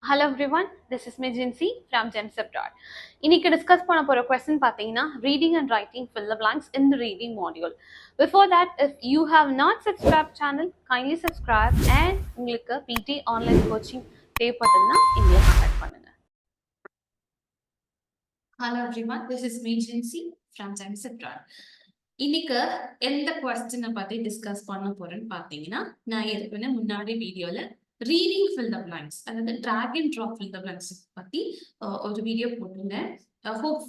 Hello everyone, this is me Jincy from Jincy. இன்னைக்கு discuss பண்ண போற question பாத்தீங்கன்னா reading and writing fill the blanks in the reading module. Before that, if you have not subscribed channel, kindly subscribe and உங்களுக்கு PTE online coaching தேவைப்படுதுன்னா இங்க contact பண்ணுங்க. Hello everyone, this is me Jincy from Jincy. இன்னைக்கு எந்த கொஸ்டினை பத்தி discuss பண்ண போறேன்னு பாத்தீங்கன்னா நான் ஏற்கனவே முன்னாடி வீடியோல ரீடிங் ஃபில் த பிளாங்க்ஸ் அதாவது drag and drop fill the blanks பத்தி ஒரு வீடியோ போட்டிருந்தேன். Hope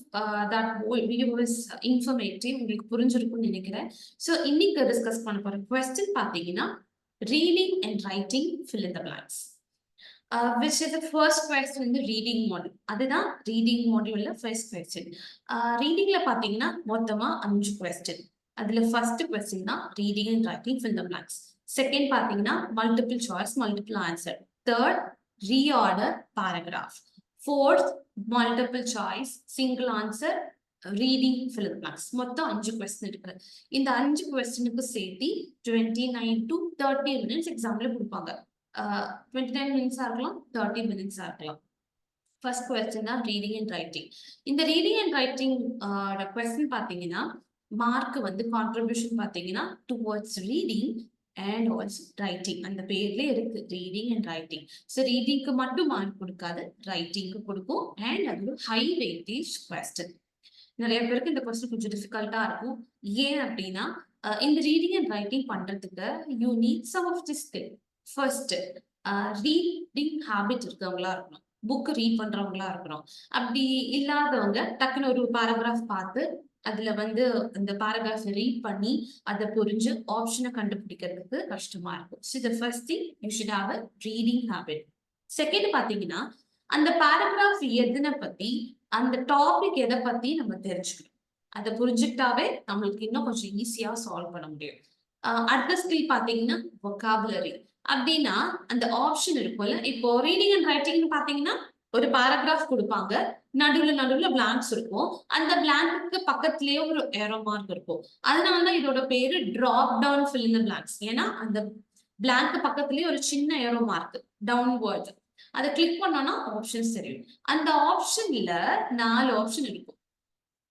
that video is informative, உங்களுக்கு புரிஞ்சிருக்கும்னு நினைக்கிறேன். ஸோ இன்னைக்கு டிஸ்கஸ் பண்ண போற கொஸ்டின் பாத்தீங்கன்னா reading and writing fill in the blanks. Which is the first question in the reading module. அதுதான் reading module first question. Reading பாத்தீங்கன்னா மொத்தமா 5 question. அதுல first question தான் reading and writing fill the blanks. Second பாத்தீங்கன்னா multiple choice, multiple answer. Third, reorder paragraph. Fourth, multiple choice, single answer, reading fill the blanks. மொத்தம் 5 question இருக்கு. இந்த 5 questionக்கு சேர்த்து 29 to 30 minutes எக்ஸாம்ல கொடுப்பாங்க. 29 minutes இருக்கலாம், 30 minutes இருக்கலாம். First question தான் reading and writing. இந்த reading and writing question பாத்தீங்கன்னா மார்க் வந்து கான்ட்ரிபியூஷன் பாத்தீங்கன்னா towards reading and also writing. அந்த பேர்ல இருக்கு reading and writing. So readingக்கு மட்டும் மார்க் கொடுக்காது, writingக்கு கொடுக்கும். and அது ஒரு high weightage question. நிறைய பேருக்கு இந்த கொஸ்டின் கொஞ்சம் டிஃபிகல்ட்டா இருக்கும். ஏன் அப்படின்னா இந்த ரீடிங் அண்ட் ரைட்டிங் பண்றதுக்கு you need some of the skill. First reading habit இருக்கவங்களா இருக்கணும், புக் ரீட் பண்றவங்களா இருக்கணும். அப்படி இல்லாதவங்க டக்குன்னு ஒரு பேராகிராஃப் பார்த்து அதுல வந்து அந்த பேராகிராஃப் ரீட் பண்ணி அதை புரிஞ்சு ஆப்ஷனை கண்டுபிடிக்கிறதுக்கு கஷ்டமா இருக்கும். So the first thing you should have a reading habit. Second பாத்தீங்கன்னா அந்த பேராகிராஃப் எதனை பத்தி, அந்த டாபிக் எதை பத்தி நம்ம தெரிஞ்சுக்கணும். அதை புரிஞ்சுக்கிட்டாவே நம்மளுக்கு இன்னும் கொஞ்சம் ஈஸியா சால்வ் பண்ண முடியும். அடுத்த ஸ்கில் பாத்தீங்கன்னா வொக்காபுலரி. அப்படின்னா அந்த ஆப்ஷன் இருக்கும்ல, இப்போ ரீடிங் அண்ட் ரைட்டிங் பாத்தீங்கன்னா ஒரு பேராகிராஃப் கொடுப்பாங்க, நடுவுல பிளாங்க்ஸ் இருக்கும். அந்த பிளாங்க்கு பக்கத்துலயே ஒரு ஏரோ மார்க் இருக்கும். அதனாலதான் இதோட பேரு drop down fill in the blanks. ஏன்னா அந்த பிளாங்க் பக்கத்துலயே ஒரு சின்ன ஏரோ மார்க் டவுன்வர்ட், அதை கிளிக் பண்ணோம்னா ஆப்ஷன்ஸ் தெரியும். அந்த ஆப்ஷன்ல 4 ஆப்ஷன் இருக்கும்.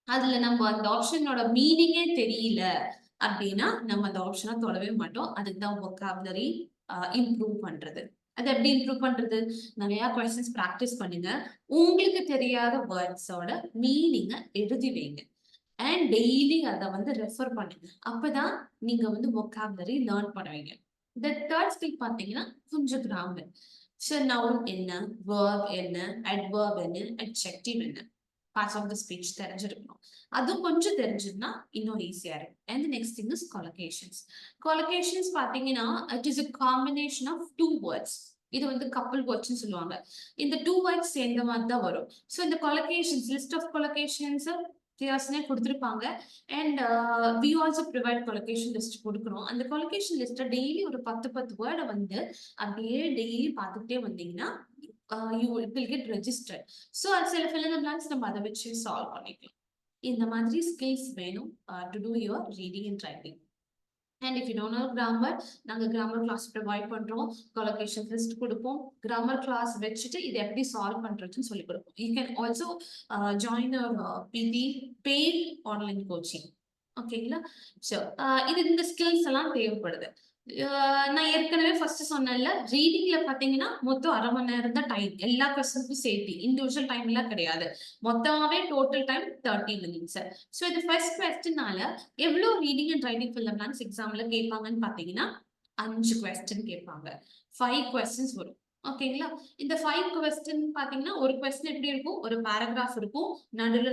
அதுல நம்ம அந்த ஆப்ஷனோட மீனிங்கே தெரியல அப்படின்னா நம்ம அந்த ஆப்ஷனை தொடவே மாட்டோம். அதுக்குதான் வொக்காபுலரி இம்ப்ரூவ் பண்றது. அது எப்படி இம்ப்ரூவ் பண்றது? நிறைய கொஸ்டின்ஸ் ப்ராக்டிஸ் பண்ணுங்க. உங்களுக்கு தெரியாத வேர்ட்ஸோட மீனிங்க எழுதி வைங்க அண்ட் டெய்லி அதை வந்து ரெஃபர் பண்ணுங்க. அப்பதான் நீங்க வந்து வொக்காபுலரி லேர்ன் பண்ணுவீங்க. இந்த தேர்ட் ஸ்கில் பாத்தீங்கன்னா கொஞ்சம் கிராமர். ஸோ நவுன் என்ன, வேர்ப் என்ன, அட்வர்ப் என்ன, அட்ஜெக்டிவ் என்ன, பார்ட்ஸ் ஆஃப் த ஸ்பீச் தெரிஞ்சிருக்கணும். அதுவும் கொஞ்சம் தெரிஞ்சிருந்தா இன்னும் ஈஸியா இருக்கும். And next thing is collocations. Collocations பாத்தீங்கன்னா it is a combination of 2 words. இது வந்து கப்பல் வேர்ட்ஸ்னு சொல்லுவாங்க. இந்த 2 words சேர்ந்த மாதிரி தான் வரும். ஸோ இந்த கொலகேஷன்ஸ், லிஸ்ட் ஆஃப் கொலகேஷன்ஸ் கிளாஸ்னே கொடுத்துருப்பாங்க. And we also ப்ரிவைட் collocation list கொடுக்குறோம். அந்த கொலகேஷன் லிஸ்ட்டை டெய்லி ஒரு 10 வேர்டை வந்து அப்படியே டெய்லி பார்த்துக்கிட்டே வந்தீங்கன்னா you will get registered. So சில fill in the blanks நம்ம அதை வச்சு சால்வ் பண்ணிக்கலாம். இந்த மாதிரி ஸ்கில்ஸ் வேணும் to do your reading and writing. And if you don't know grammar, நாங்க கிராமர் கிளாஸ் ப்ரொவைட் பண்றோம், கொலகேஷன் லிஸ்ட் கொடுப்போம். கிராமர் கிளாஸ் வச்சுட்டு இதை எப்படி சால்வ் பண்றதுன்னு சொல்லி கொடுப்போம். You can also join our PTE paid online coaching. ஓகேங்களா? ஸோ இது இந்த ஸ்கில்ஸ் எல்லாம் தேவைப்படுது. நான் ஏற்கனவே ஃபர்ஸ்ட் சொன்னேன்ல, ரீடிங்ல பாத்தீங்கன்னா மொத்தம் 1/2 மணி நேரம் தான் டைம், எல்லா கொஸ்டின்ஸும் சேர்த்து. இண்டிவிஜுவல் டைம் எல்லாம் கிடையாது, மொத்தமாவே டோட்டல் டைம் 30 minutes. ஸோ இது ஃபர்ஸ்ட் கொஸ்டினால எவ்வளவு reading and writing fill the blanks எக்ஸாம்ல கேட்பாங்கன்னு பாத்தீங்கன்னா 5 கொஸ்டின் கேட்பாங்க, 5 கொஸ்டின்ஸ் வரும். ஓகேங்களா? இந்த 5 கொஸ்டின் பாத்தீங்கன்னா ஒரு கொஸ்டின் எப்படி இருக்கும், ஒரு பேராகிராஃப் இருக்கும்,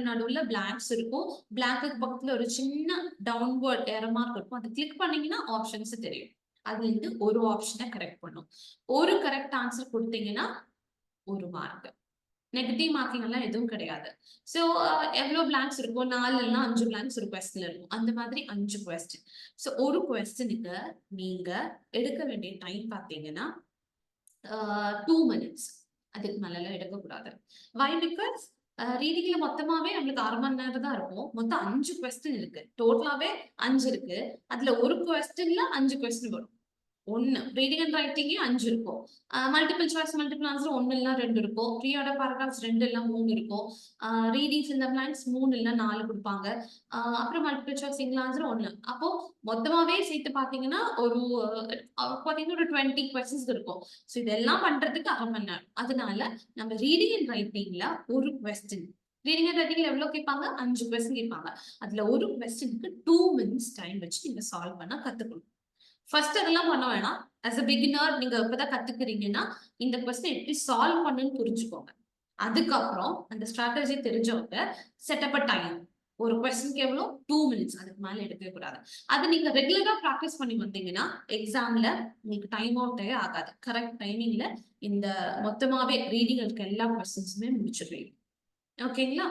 நடுவுல பிளாங்க்ஸ் இருக்கும், பிளாங்க்கு பக்கத்துல ஒரு சின்ன டவுன்வர்ட் ஏரோ மார்க் இருக்கும். அதை கிளிக் பண்ணீங்கன்னா ஆப்ஷன்ஸ் தெரியும். அதுல இருந்து ஒரு ஆப்ஷனை கரெக்ட் பண்ணும். ஒரு கரெக்ட் ஆன்சர் கொடுத்தீங்கன்னா 1 மார்க். நெகட்டிவ் மார்க்கிங் எல்லாம் எதுவும் கிடையாது. ஸோ எவ்வளவு பிளாங்க்ஸ் இருக்கும், 4 இல்லைன்னா 5 பிளாங்க்ஸ் ஒரு கொஸ்டின்ல இருக்கும். அந்த மாதிரி 5 கொஸ்டின். ஸோ ஒரு கொஸ்டினுக்கு நீங்க எடுக்க வேண்டிய டைம் பாத்தீங்கன்னா 2 minutes. அதுக்கு மேல எடுக்கக்கூடாது. வை? பிகாஸ் ரீடிங்ல மொத்தமாவே நம்மளுக்கு 1/2 மணி நேரம் தான் இருக்கும். மொத்தம் 5 கொஸ்டின் இருக்கு, டோட்டலாவே 5 இருக்கு. அதுல ஒரு கொஸ்டின்ல 5 கொஸ்டின் வரும். 1 ரீடிங் அண்ட் ரைட்டிங் 5 இருக்கும். மல்டிபிள் சாய்ஸ் மல்டிபிள் ஆன்சர் 1 இல்ல 2 இருக்கும். ப்ரீயோட பாராகிராஃப்ஸ் 2 இல்ல 3 இருக்கும். ரீடிங்ஸ் இந்த பிளாங்க்ஸ் 3 இல்ல 4 கொடுப்பாங்க. அப்புறம் மல்டிபிள் சாய்ஸ் சிங்கிள் ஆன்சர் 1. அப்போ மொத்தமாவே சேர்த்து பாத்தீங்கன்னா ஒரு பாத்தீங்கன்னா ஒரு 20 கொஸ்டின்ஸ் இருக்கும். ஸோ இதெல்லாம் பண்றதுக்கு 1/2 மணி நேரம். அதனால நம்ம ரீடிங் அண்ட் ரைட்டிங்ல ஒரு கொஸ்டின் ரீடிங் அண்ட் ரைட்டிங்ல எவ்வளவு கேட்பாங்க? 5 கொஸ்டின் கேட்பாங்க. அதுல ஒரு கொஸ்டினுக்கு 2 minutes டைம் வச்சு நீங்க சால்வ் பண்ண கத்துக்கணும். ஃபர்ஸ்ட் அதெல்லாம் பண்ண வேணாம். as a beginner நீங்க இப்பதான் கத்துக்கிறீங்கன்னா இந்த கொஸ்டின் எப்படி சால்வ் பண்ணுன்னு புரிஞ்சுக்கோங்க. அதுக்கப்புறம் அந்த ஸ்ட்ராட்டஜி தெரிஞ்சவங்க செட்டப் டைம். ஒரு கொஸ்டினுக்கு எவ்வளவு 2 minutes, அதுக்கு மேல எடுக்கவே கூடாது. அது நீங்க ரெகுலரா ப்ராக்டிஸ் பண்ணி வந்தீங்கன்னா எக்ஸாம்ல உங்களுக்கு டைம் அவுட்டே ஆகாது. கரெக்ட் டைமிங்ல இந்த மொத்தமாவே ரீடிங் இருக்க எல்லா கொஸ்டின்ஸுமே முடிச்சிடுவீங்க. ஓகேங்களா?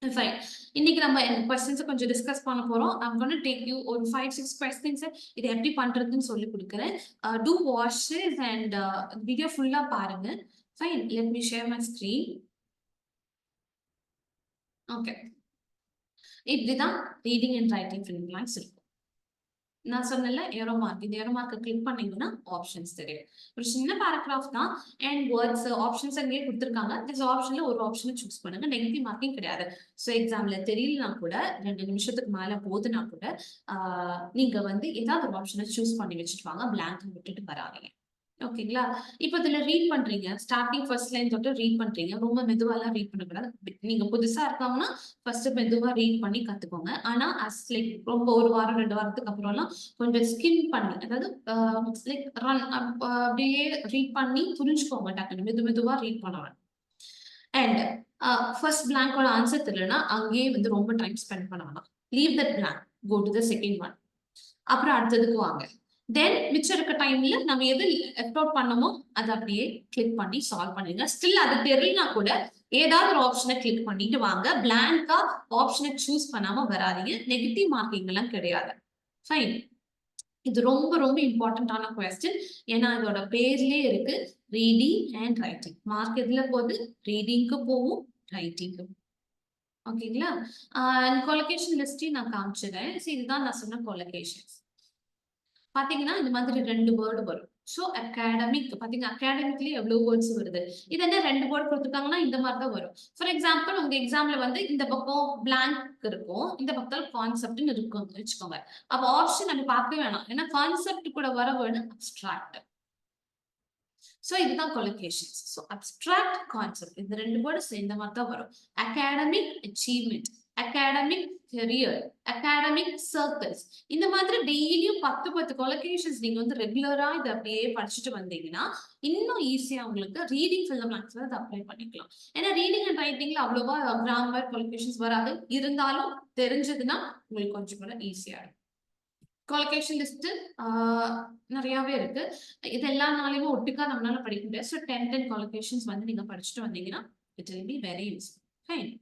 ஃபைன். இன்னைக்கு நம்ம கொஸ்டின்ஸ் கொஞ்சம் டிஸ்கஸ் பண்ண போறோம். I'm going to take you ஒரு 5-6 questions இது எப்படி பண்றதுன்னு சொல்லி கொடுக்குறேன். Do watch this and video ஃபுல்லா பாருங்க. Fine. Let me share my screen. Okay. இப்படிதான் reading and writing fill blanks இருக்கும். நான் சொன்னல ஏரோ மார்க், இந்த ஏரோ மார்க்கை கிளிக் பண்ணீங்கன்னா ஆப்ஷன்ஸ் தெரியும். ஒரு சின்ன பேராகிராஃப் தான் அண்ட் வேர்ட்ஸ் ஆப்ஷன்ஸ் அங்கேயே கொடுத்துருக்காங்க. இந்த ஆப்ஷன்ல ஒரு ஆப்ஷனை சூஸ் பண்ணுங்க. நெகட்டிவ் மார்க்கிங் கிடையாது. ஸோ எக்ஸாம்ல தெரியலனா கூட 2 நிமிஷத்துக்கு மேல போதுனா கூட நீங்க வந்து ஏதாவது ஒரு ஆப்ஷனை சூஸ் பண்ணி வச்சுட்டு வாங்க. பிளாங்க் விட்டுட்டு வராதீங்க. ஓகேங்களா? இப்போ இதுல ரீட் பண்றீங்க, ஸ்டார்டிங் ஃபர்ஸ்ட் லைன் தொட்டு ரீட் பண்றீங்க. ரொம்ப மெதுவாலாம் ரீட் பண்ணக்கூடாது. நீங்க புதுசா இருக்காங்கன்னா ஃபர்ஸ்ட் மெதுவா ரீட் பண்ணி கத்துக்கோங்க. ஆனா லைக் ரொம்ப ஒரு வாரம் 2 வாரத்துக்கு அப்புறம்லாம் கொஞ்சம் ஸ்கிம் பண்ணி, அதாவது லைக் ரன் அப்படியே ரீட் பண்ணி புரிஞ்சுக்கோங்க. டக்குனு மெதுவா ரீட் பண்ணணும். அண்ட் ஃபர்ஸ்ட் பிளாங்கோட ஆன்சர் தெரியலன்னா அங்கேயே வந்து ரொம்ப டைம் ஸ்பெண்ட் பண்ண வேணாம். Leave that blank, go to the second one. அப்புறம் அடுத்ததுக்கு வாங்க. தென் மிச்சம் இருக்க டைம்ல நம்ம எது எஃபோர்ட் பண்ணமோ அதை அப்படியே கிளிக் பண்ணி சால்வ் பண்ணுங்க. ஸ்டில் அது தெரியலனா கூட ஏதாவது ஒரு ஆப்ஷனை கிளிக் பண்ணிட்டு வாங்க. பிளாங்கா ஆப்ஷனை சூஸ் பண்ணாம வராதீங்க. நெகட்டிவ் மார்க்கிங் எல்லாம் கிடையாது. ஃபைன். இது ரொம்ப ரொம்ப இம்பார்ட்டன்டான கொஸ்டின். ஏன்னா இதோட பேர்லயே இருக்கு ரீடிங் அண்ட் ரைட்டிங். மார்க் எதுல போகுது? ரீடிங்க்கு போகும், ரைட்டிங்க்கு. ஓகேங்களா? கொலோகேஷன் லிஸ்டையும் நான் காமிச்சிடுறேன். இதுதான் நான் சொன்ன கொலோகேஷன்ஸ். பாத்தீங்கன்னா இந்த மாதிரி 2 வேர்டு வரும். ஸோ அகாடமிக் பாத்தீங்க, அகாடமிக்லயே எவ்வளவு வேர்ட்ஸ் வருது. இது என்ன 2 வேர்டு கொடுத்துருக்காங்கன்னா இந்த மாதிரி தான் வரும். ஃபார் எக்ஸாம்பிள் உங்க எக்ஸாம்ல வந்து இந்த பக்கம் பிளாங்க் இருக்கும், இந்த பக்கத்துல கான்செப்ட்னு இருக்கும் வச்சுக்கோங்க. அப்ப ஆப்ஷன் நம்ம பார்க்கவே வேணாம். ஏன்னா கான்செப்ட் கூட வர வேர்டு அப்ஸ்ட்ராக்ட். ஸோ இதுதான் கொலோகேஷன்ஸ். ஸோ அப்ஸ்ட்ராக்ட், கான்செப்ட், இந்த 2 வேர்டு சேர்ந்த மாதிரி தான் வரும். Academic achievement, academic career, academic circles, இந்த மாதிரி டெய்லியும் 10 கொலோகேஷன்ஸ் நீங்க வந்து ரெகுலரா இதை அப்படியே படிச்சுட்டு வந்தீங்கன்னா இன்னும் ஈஸியா உங்களுக்கு ரீடிங் ஃபில் தி பிளாங்க்ஸ்ல அதை அப்ளை பண்ணிக்கலாம். ஏன்னா ரீடிங் அண்ட் ரைட்டிங்ல அவ்வளவா கிராமர் கொலோகேஷன்ஸ் வராது. இருந்தாலும் தெரிஞ்சதுன்னா உங்களுக்கு கொஞ்சம் கூட ஈஸியா இருக்கும். கொலோகேஷன் லிஸ்ட் நிறையவே இருக்கு. இது எல்லா நாளையுமே ஒட்டுக்கா நம்மளால படிக்க முடியாது. ஸோ 10 கொலோகேஷன்ஸ் வந்து நீங்க படிச்சுட்டு வந்தீங்கன்னா it will be very useful. Fine.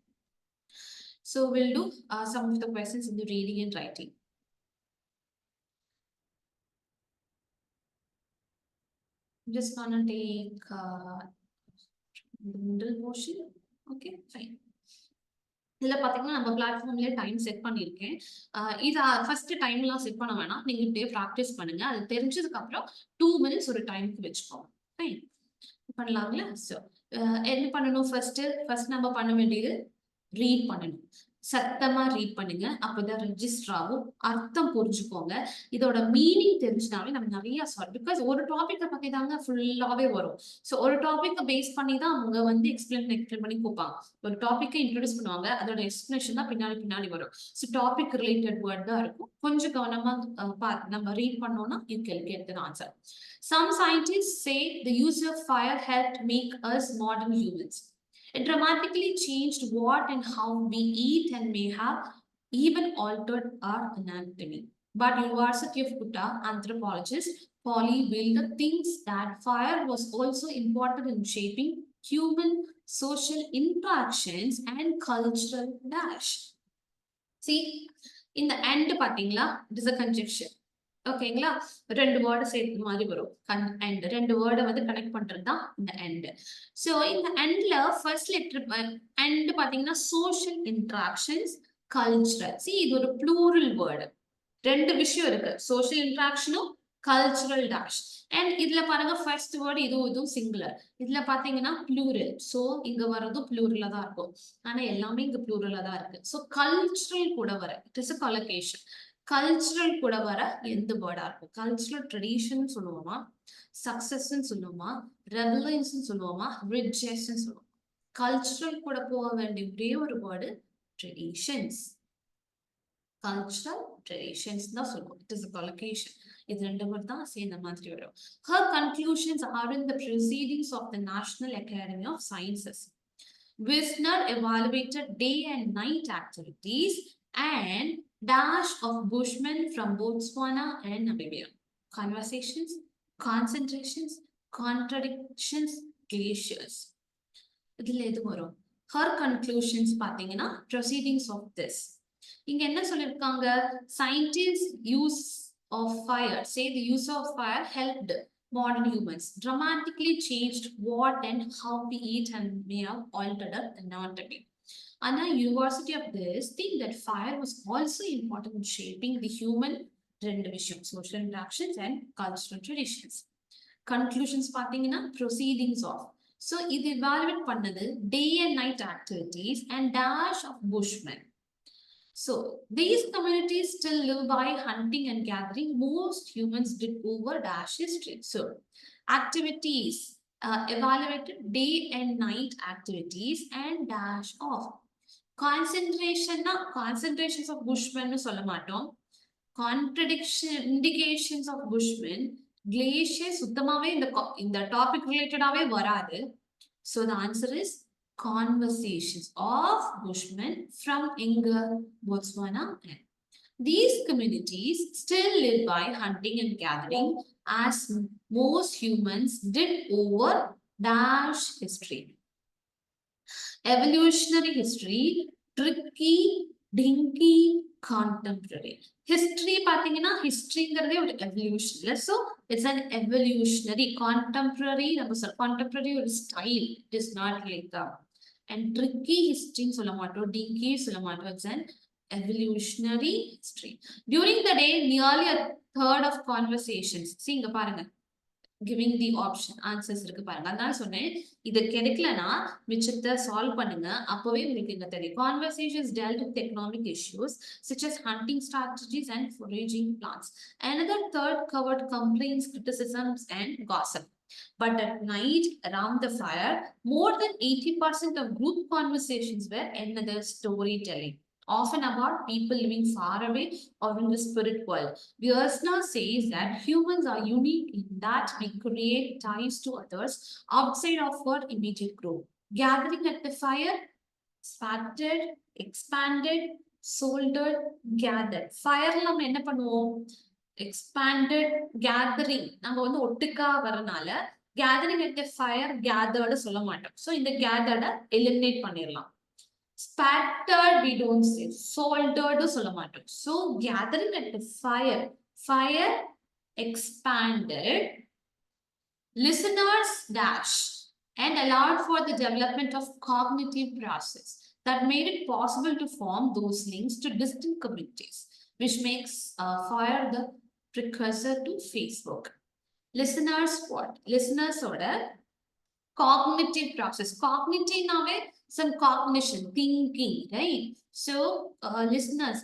So we'll do some of the questions in the reading and writing. I'm just gonna take the middle portion. Okay, fine. இதுல பாத்தீங்கன்னா நம்ம பிளாட்ஃபார்ம்லயே டைம் செட் பண்ணிருக்கேன். இது ஃபர்ஸ்ட் டைம்லாம் செட் பண்ண வேணாம். நீங்க இப்படியே ப்ராக்டிஸ் பண்ணுங்க. அது தெரிஞ்சதுக்கு அப்புறம் 2 minutes ஒரு டைமுக்கு வச்சுக்கோங்க. ஃபைன். பண்ணலாங்களா? ஸோ என்ன பண்ணணும்? ஃபர்ஸ்ட் நம்ம பண்ண வேண்டியது ரீட் பண்ணணும். சத்தமா ரீட் பண்ணுங்க. அப்பதான் ரெஜிஸ்டர் ஆகும். அர்த்தம் புரிஞ்சுக்கோங்க. இதோட மீனிங் தெரிஞ்சுனாவே நம்ம நிறைய சால்வ். பிகாஸ் ஒரு டாபிக்கை பத்தி தாங்க ஃபுல்லாவே வரும். ஸோ ஒரு டாபிக்கை பேஸ் பண்ணி தான் அவங்க வந்து எக்ஸ்பிளைன் பண்ணி கொடுப்பாங்க. ஒரு டாபிக்கை இன்ட்ரோடியூஸ் பண்ணுவாங்க. அதோட எக்ஸ்பிளேஷன் தான் பின்னாடி வரும். ஸோ டாபிக் ரிலேட்டட் வேர்ட் தான் இருக்கும். கொஞ்சம் கவனமா நம்ம ரீட் பண்ணோம்னா you can get the answer. Some scientists say the use of fire helped make us modern humans. It dramatically changed what and how we eat and may have even altered our anatomy. But University of Utah anthropologist Polly Wilder thinks that fire was also important in shaping human social interactions and cultural dash. See, in the end பாத்தீங்களா, it is a conjunction. ஓகேங்களா? 2 word சேர்த்து மாதிரி வரும். And 2 வேர்டை வந்து connect பண்றது தான் இந்த எண்ட். ஸோ இந்த எண்ட்ல ஃபர்ஸ்ட் லெட்டர் எண்ட் பாத்தீங்கன்னா சோஷியல் இன்ட்ராக்ஷன்ஸ், கல்ச்சரல். இது ஒரு ப்ளூரல் வேர்டு. 2 விஷயம் இருக்கு. சோஷியல் இன்ட்ராக்ஷனும் cultural dash. And இதுல பாருங்க first word இதுவும் singular. இதுல பாத்தீங்கன்னா plural. So இங்க வரது plural தான் இருக்கும். ஆனா எல்லாமே இங்க plural தான் இருக்கு. So cultural கூட வர. It is a collocation. Cultural கூட வர எந்த வேர்டா இருக்கும்? Cultural tradition சொல்லுவோமா? Success சொல்லுவோமா? Relevance சொல்லுவோமா? Riches சொல்லுவோமா? Cultural கூட போக வேண்டிய ஒரே ஒரு வேர்டு traditions. Cultural traditions தான் சொல்லுவோம். It is a collocation. இது ரெண்டு word தான் சேர்ந்த மாதிரி வரும். Her conclusions are in the proceedings of the National Academy of Sciences. Wisner evaluated day and night activities and dash of bushmen from Botswana and Namibia. Conversations, concentrations, contradictions, glaciers. இதுல எது வரும்? Her conclusions பாத்தீங்கன்னா proceedings of this. இங்க என்ன சொல்லிருக்காங்க? Scientists use of fire, say the use of fire helped modern humans, dramatically changed what and how we eat and may have altered our anatomy. And the University of this think that fire was also important in shaping the human rendition, social interactions and cultural traditions. Conclusions பாத்தீங்கன்னா proceedings of. So இது evaluate பண்ணது day and night activities and dash of bushmen. So these communities still live by hunting and gathering. Most humans did over dash history. So activities evaluated day and night activities and dash of. Concentration na concentrations of bushmen சொல்ல மாட்டோம். Contradiction indications of bushmen. Glaciers சுத்தமாவே இந்த topic ரிலேட்டடாவே வராது. So the answer is conversations of bushmen from Inga, Botswana. These communities still live by hunting and gathering as most humans did over dash history. Evolutionary history, tricky, dinky, contemporary. History பாத்தீங்கன்னா historyங்கிறதே ஒரு evolution. So it's an evolutionary, contemporary, contemporary ஒரு style. It is not like that. And tricky history சொல்ல மாட்டோம், dinky சொல்ல மாட்டோம். It's an evolutionary history. During the day, nearly a third of conversations. See இங்க பாருங்க. Giving the option answers இருக்கு பாருங்க. அதனால சொன்னேன் இது கிடைக்கலனா மிச்சத்தை சால்வ் பண்ணுங்க. அப்பவே உங்களுக்கு இங்க தெரியும். Conversations dealt with economic issues such as hunting strategies and foraging plans. Another third covered complaints, criticisms and gossip. But at night around the fire, more than 80% of group conversations were another storytelling, often about people living far away or in the spirit world. Vyasna says that humans are unique in that we create ties to others outside of our immediate group. Gathering at the fire, spattered, expanded, soldered, gathered. Fire நம்ம என்ன பண்ணுவோம்? Expanded, gathering. நம்ம வந்து ஒட்டுக்கா வரனால gathering at the fire, gathered சொல்ல மாட்டோம். So இந்த gathered eliminate பண்ணிடலாம். Spattered we don't say, soldered சொல்ல மாட்டோம். So gathering at the fire, fire expanded, listeners dash, and allowed for the development of cognitive process that made it possible to form those links to distant communities, which makes fire the precursor to Facebook. Listeners what? Listeners order cognitive process. Cognitive nave some cognition, thinking, right? So listeners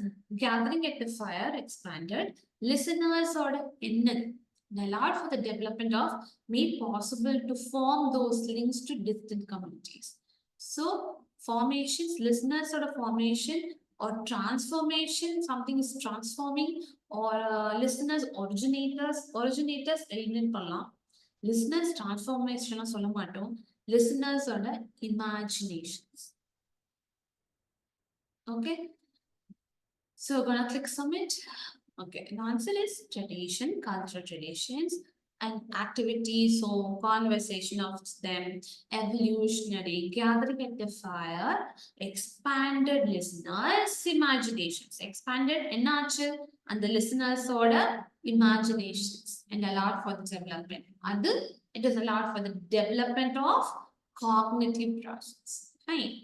gathering at the fire expanded, listeners order innal allowed for the development of made possible to form those links to distant communities. So formations, listeners sort of formation or transformation, something is transforming, or listeners originators eliminate பண்ணலாம். Listeners transformation சொல்ல மாட்டோம். Listeners ஓட imaginations. Okay. So we're gonna click submit. Okay. The answer is tradition, cultural traditions and activities. So conversation of them, evolutionary, gathering at the fire, expanded listeners, imaginations. Expanded enachu and the listeners order imaginations and allowed for the development. It is allowed for the development of cognitive process. Fine.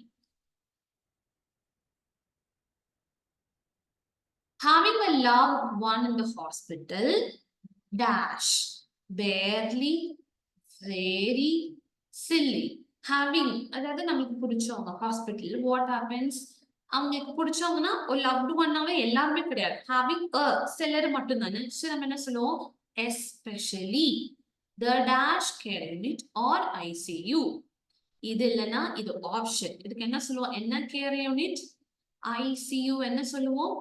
Having a loved one in the hospital, dash, barely, very, silly. Having, அதாவது நமக்கு பிடிச்சவங்க hospital, what happens, அவங்களுக்கு பிடிச்சவங்கன்னா ஒரு loved ஒன்னாவே எல்லாருமே கிடையாது. having a சிலர் மட்டும் தானே. ஸோ நம்ம என்ன சொல்லுவோம், especially the dash care unit or ICU. இது இல்லைன்னா இது ஆப்ஷன். இதுக்கு என்ன சொல்லுவோம், என்ன கேர் யூனிட், ICU என்ன சொல்லுவோம்,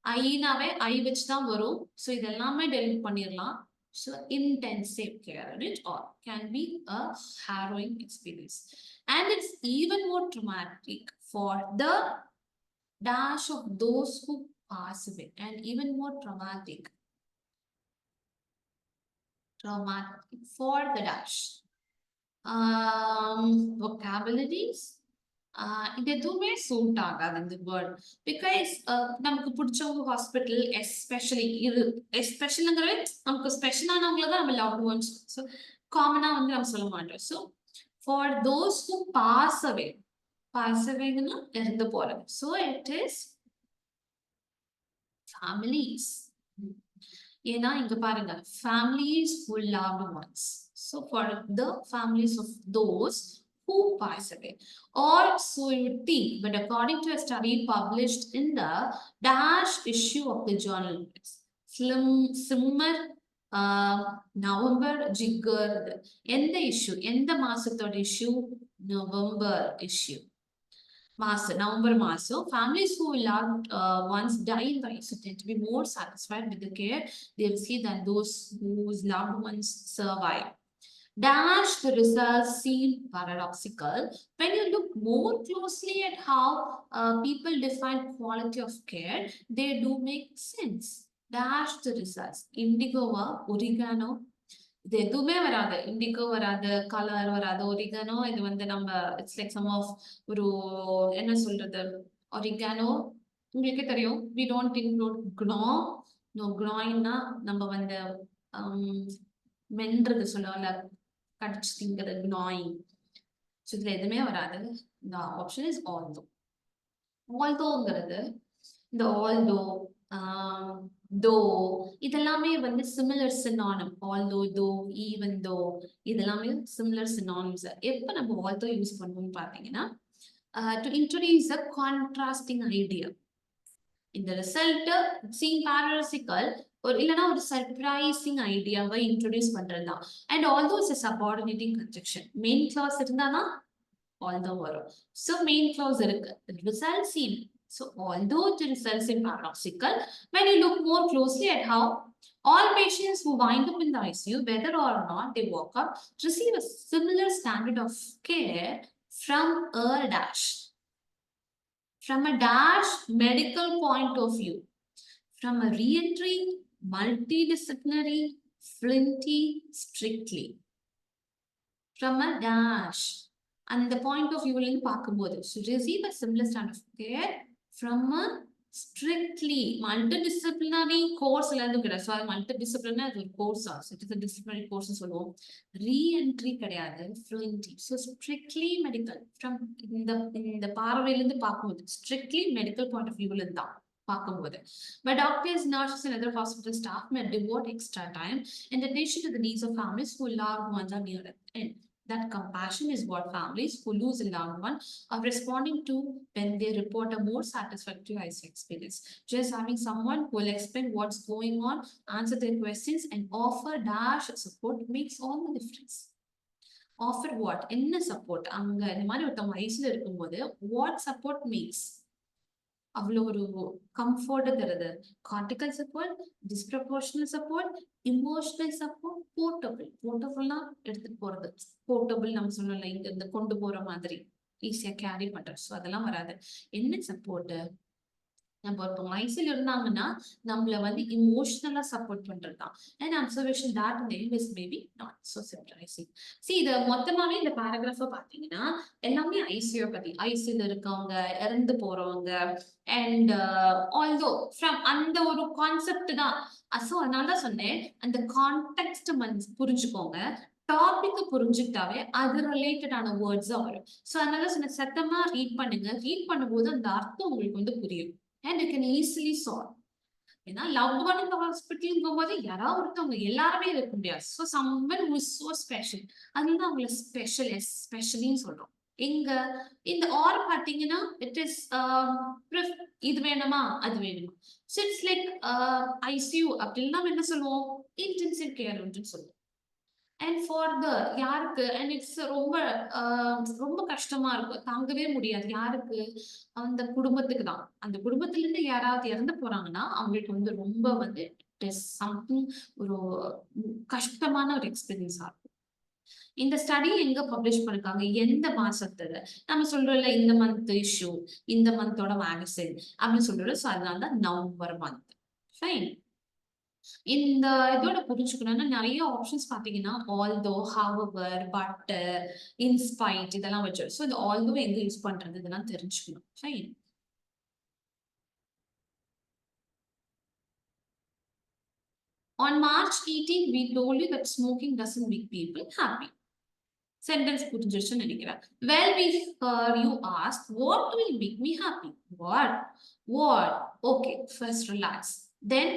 ஐனாவே ஐ வச்சு தான் வரும். ஸோ இதெல்லாமே டெலிட் பண்ணிடலாம். So intensive care unit or can be a harrowing experience. And it's even more traumatic for the dash of those who pass away, and even more traumatic for the dash. Vocabularies, இது எதுவுமே suit ஆகாது இந்த word. Because நமக்கு பிடிச்சவங்க hospital, especially இது எஸ்பெஷலுங்கிறது நமக்கு ஸ்பெஷலானவங்கள தான் நம்ம லவ் ஒன்ஸ். ஸோ காமனா வந்து நம்ம சொல்ல மாட்டோம். So for those who pass அவேங்கன்னா இறந்து போறது. So it is families. ஏன்னா இங்க பாருங்க, families who loved ones. So for the families of those who pass away, or so you would think, but according to a study published in the dash issue of the journal Simmer November Jigger, எந்த issue, எந்த மாசத்தோட issue, November issue. November மாசம், families who loved ones die in the ICU tend to be more satisfied with the care they receive than those whose loved ones survive. Dash, the results seem paradoxical when you look more closely at how people define quality of care. They do make sense. Dash, the results, indigo, oregano, இது எதுவுமே வராது, indigo வராது, colour வராது, oregano இது வந்து நம்ம it's like some of ஒரு என்ன சொல்றது, ஒரிகானோ உங்களுக்கே தெரியும். We don't include gnaw. No, க்னாயின்னா நம்ம வந்து மென்றது சொல்லுவோம்ல, கடிச்சு திங்கிறது க்னாயிங். ஸோ இதுல எதுவுமே வராது. இந்த ஆப்ஷன் இஸ் ஆல்தோ. ஆல்தோங்கிறது இந்த ஆல்தோ, தோ இதெல்லாமே வந்து சிமிலர் சினானிம். ஆல்தோ, தோ, ஈவன் தோ இதெல்லாமே சிமிலர் சினானிம்ஸ். எப்போ நம்ம ஆல்தோ யூஸ் பண்ணுவோம்னு பார்த்தீங்கன்னா, to introduce a contrasting idea. இந்த ரிசல்ட் சீம் பாரடாக்சிக்கல் ஒரு இல்லைன்னா ஒரு சர்ப்ரைசிங் ஐடியாவை இன்ட்ரோடியூஸ் பண்றது தான். And although it's subordinating conjunction. Main clause இருந்தாதான் ஆல்தோ வரும். ஸோ மெயின் கிளாஸ் இருக்கு, result seem. So although the results seem paradoxical, when you look more closely at how all patients who wind up in the ICU, whether or not they walk up, receive a similar standard of care from a dash. From a dash medical point of view, from a re-entry, multidisciplinary, flinty, strictly. From a dash, and the point of view in பார்க்கும்போது, so receive a similar standard of care from a strictly multidisciplinary course. So multidisciplinary அது ஒரு course. So it is a disciplinary course சொல்லுவோம். re-entry கிடையாது, fluency. So strictly medical, from இந்த பார்வையிலிருந்து பார்க்கும்போது strictly medical point of view தான் பார்க்கும்போது. But doctors, nurses and other hospital staff may devote extra time and attention to the needs of families who loved ones are near end. That compassion is what families who lose a loved one are responding to when they report a more satisfactory ICU experience. Just having someone who will explain what's going on, answer their questions, and offer dash support makes all the difference. Offer what? என்ன support? அங்க இந்த மாதிரி ஒருத்தவங்க ஐசியூல இருக்கும்போது what support makes? அவ்வளோ ஒரு comfort தருது. Cortical support, disproportional support, emotional support, போர்ட்டபிள்னா எடுத்துட்டு போறது. போர்ட்டபிள் நம்ம சொல்லல, இங்க இருந்து கொண்டு போற மாதிரி ஈஸியா கேரி பண்றது. ஸோ அதெல்லாம் வராது. என்ன சப்போர்ட்? நம்ம ஒருத்தவங்க ஐசியூல இருந்தாங்கன்னா நம்மள வந்து இமோஷனலா சப்போர்ட் பண்றதுதான். And observation that name is maybe not so surprising. C இது மொத்தமாவே இந்த பேராகிராஃப பாத்தீங்கன்னா எல்லாமே ஐசியூ பத்தி, ஐசியூல இருக்கவங்க, இறந்து போறவங்க, அண்ட் ஆல்தோ ஃப்ரம் அந்த ஒரு கான்செப்ட் தான். ஸோ அதனால தான் சொன்னேன், அந்த கான்டெக்ட் புரிஞ்சுக்கோங்க. டாபிக் புரிஞ்சுக்கிட்டாவே அது ரிலேட்டடான வேர்ட்ஸா வரும். ஸோ அதனால சொன்ன சத்தமா ரீட் பண்ணுங்க. ரீட் பண்ணும்போது அந்த அர்த்தம் உங்களுக்கு வந்து புரியும். And you can easily solve. ஏன்னா லவ்ட் ஒன் இந்த ஹாஸ்பிட்டல் போது யாராவது ஒருத்தவங்க எல்லாருமே இருக்க முடியாது. So someone who is so special, அதுதான் அவங்கள ஸ்பெஷலின்னு சொல்றோம். எங்க இந்த ஆர் பாத்தீங்கன்னா இட் இஸ் இது வேணுமா அது வேணுமா. ஸோ இட்ஸ் லைக் ஐசியூ அப்படின்னு நம்ம என்ன சொல்லுவோம், இன்டென்சிவ் கேர்ன்னு சொல்லுவோம். அண்ட் ஃபார் த யாருக்கு அண்ட் இட்ஸ் ரொம்ப கஷ்டமா இருக்கும், தாங்கவே முடியாது. யாருக்கு, அந்த குடும்பத்துக்கு தான். அந்த குடும்பத்துல இருந்து யாராவது இறந்து போறாங்கன்னா அவங்களுக்கு வந்து ரொம்ப வந்து இட் இஸ் சம்திங் ஒரு கஷ்டமான ஒரு எக்ஸ்பீரியன்ஸா இருக்கும். இந்த ஸ்டடி எங்க பப்ளிஷ் பண்ணிருக்காங்க, எந்த மாசத்துல, நம்ம சொல்றோம்ல இந்த மந்த் இஷ்யூ, இந்த மந்தோட மேகசின் அப்படின்னு சொல்றோம். ஸோ அதனாலதான் நவம்பர் மந்த். ஃபைன். இந்த இதோட புரிஞ்சுக்கணும்னா நிறைய ஆப்ஷன்ஸ் பாத்தீங்கன்னா ஆல்தோ, ஹவவர், பட், இன்ஸ்பைட் இதெல்லாம் வச்சு. ஸோ இந்த ஆல்தோ எங்க யூஸ் பண்றது இதெல்லாம் தெரிஞ்சுக்கணும். Fine. On March 18, we told you that smoking doesn't make people happy. Sentence புரிஞ்சிருச்சுன்னு நினைக்கிறேன். Well, you asked, what will make me happy? What? Okay, first relax. Then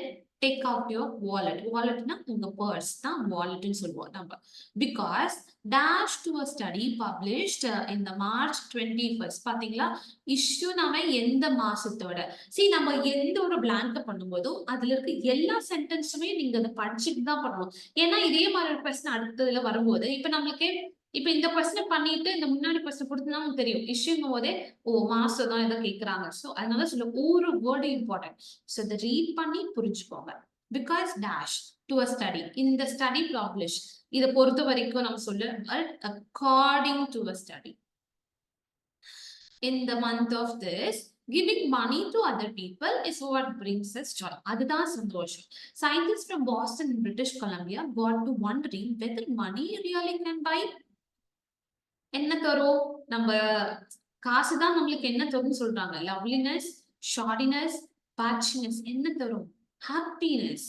take out your wallet. Walletனா உங்க purse தான் walletன்னு சொல்லுவோம் நம்ம. Because dash to a study published in the March 21st. பாத்தீங்களா, issue நாம எந்த மாசத்தோட. See, நம்ம எந்த ஒரு blank பண்ணும்போதும் அதுல இருக்க எல்லா சென்டென்ஸுமே நீங்க அதை படிச்சுட்டு தான் பண்ணணும். ஏன்னா இதே மாதிரி ஒரு கொஸ்டின் அடுத்ததுல வரும்போது இப்ப நம்மளுக்கு இப்ப இந்த கொஸ்டின் பண்ணிட்டு இந்த முன்னாடி கொஸ்டின் கொடுத்தா நமக்கு தெரியும் இஷ்யூங்கும் போதே மாசம் தான் ஏதோ கேட்கறாங்க. ஸோ அதனால சொல்ல ஒரு வேர்டு இம்பார்ட்டன்ட். ஸோ இதை ரீட் பண்ணி புரிஞ்சுக்கோங்க. Because dash to a study, இந்த ஸ்டடி பப்ளிஷ் இதை பொறுத்த வரைக்கும் நம்ம சொல்ல according to a study in the month of this, giving money to other people is what brings us joy. அதுதான் சந்தோஷம். Scientists from Boston and British Columbia got to wondering whether money really can buy. என்ன தரும், நம்ம காசு தான் நம்மளுக்கு என்ன தரும்னு சொல்றாங்க. லவ்லினஸ், ஷார்டினஸ், பேட்சினஸ் என்ன தரும், ஹாப்பினஸ்.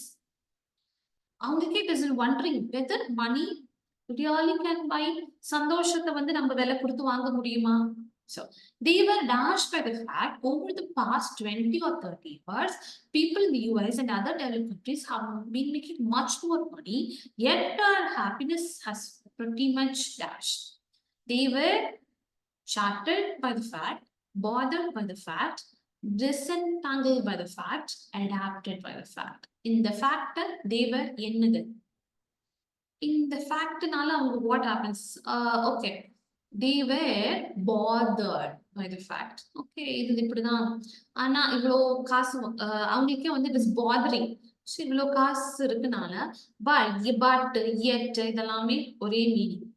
அவங்களுக்கே it is wondering whether money really can buy. சந்தோஷத்தை வந்து நம்ம விலை கொடுத்து வாங்க முடியுமா? So they were dashed by the fact over the past 20 or 30 years, people in the US and other developed countries have been making much more money, yet our happiness has pretty much dashed. They were shattered by the fact, bothered by the fact, disentangled by the fact, adapted by the fact. In the fact, they were என்னது, இந்த ஃபேக்ட்னால அவங்க what happens, okay, they were bothered by the fact. Okay, இது இப்படிதான். ஆனா இவ்வளோ காசு அவங்களுக்கே வந்து it is bothering. ஸோ இவ்வளோ காசு இருக்குனால but yet இதெல்லாமே ஒரே meaning.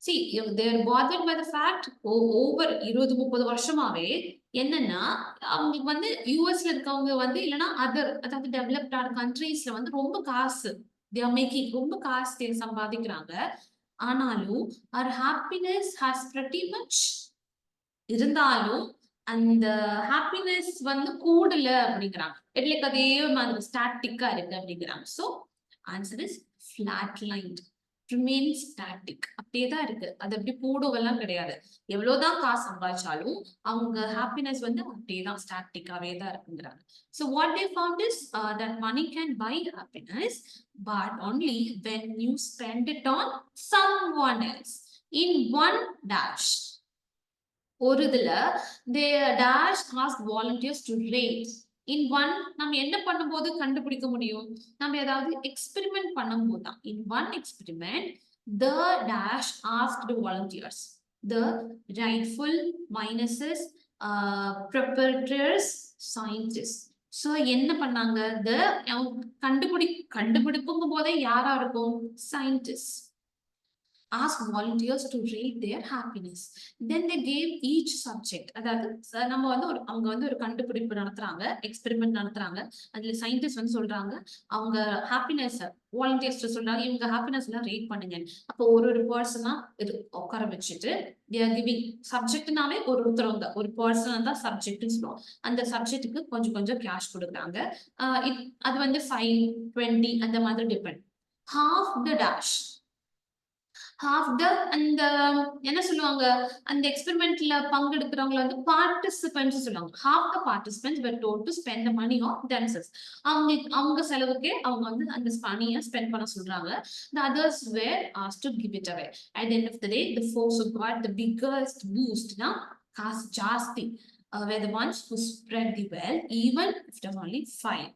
See, they are bothered by the fact over 20-30 வருஷமாவே என்னன்னா அவங்களுக்கு வந்து யூஎஸ்ல இருக்கவங்க வந்து இல்லைன்னா அதாவது டெவலப்டான கண்ட்ரீஸ்ல வந்து ரொம்ப காசு they are making, ரொம்ப காசு சம்பாதிக்கிறாங்க. ஆனாலும் our happiness has pretty much இருந்தாலும் அந்த ஹாப்பினஸ் வந்து கூடல அப்படிங்கிறாங்க. லைக் அதே மாதிரி ஸ்டாட்டிக்கா இருக்கு அப்படிங்கிறாங்க. So answer is flat lined, remains static. அப்படியே தான் இருக்கு, அது அப்படி கூடவெல்லாம் கிடையாது. எவ்வளவுதான் காசு சம்பாதிச்சாலும் அவங்க ஹாப்பினஸ் வந்து அப்படியே தான் ஸ்டாட்டிக்காவே தான் இருக்குங்கிறாங்க. So what they found is that money can buy happiness, but only when you spend it on someone else in one dash. ஒரு இதுல they dash ask volunteers to rate. In one, நம்ம என்ன பண்ணும்போது கண்டுபிடிக்க முடியும், நம்ம ஏதாவது எக்ஸ்பெரிமெண்ட் பண்ணும்போது தான். In one experiment, the dash asked the volunteers, the rightful minuses, preparators, scientists. So என்ன பண்ணாங்க, the கண்டுபிடிக்கும் போதே யாரா இருக்கும், scientists ask volunteers to rate their happiness. Then they gave each subject, அதாவது நம்ம வந்து அவங்க வந்து ஒரு கண்டுபிடிப்பு நடத்துறாங்க, எக்ஸ்பெரிமெண்ட் நடத்துறாங்க. அதுல சயின்டிஸ்ட் வந்து சொல்றாங்க அவங்க ஹாப்பினஸ், வாலண்டியர்ஸ் சொல்றாங்க இவங்க ஹாப்பினஸ் எல்லாம் ரேட் பண்ணுங்க. அப்போ ஒரு பர்சனா இது உட்கார வச்சுட்டு they are giving சப்ஜெக்ட்னாவே ஒருத்தரவங்க ஒரு பர்சன் தான் சப்ஜெக்ட்னு சொல்லுவோம். அந்த சப்ஜெக்ட்டுக்கு கொஞ்சம் கொஞ்சம் கேஷ் கொடுக்குறாங்க. அது வந்து 5, 20 அந்த மாதிரி depend. Half the dash, half the and என்ன சொல்லுவாங்க அந்த எக்ஸ்பெரிமெண்ட்ல பங்கெடுக்கிறவங்க வந்து பார்ட்டிசிபென்ட்ஸ் சொல்லுவாங்க. half the participants were told to spend the money on themselves. அவங்க செலவுக்கு அவங்க வந்து அந்த மணியை ஸ்பெண்ட் பண்ண சொல்றாங்க. The others were asked to give it away. At the end of the day, the folks who got the biggest boost na காசு ஜாஸ்தி were the ones who spread the wealth, even if it was only $5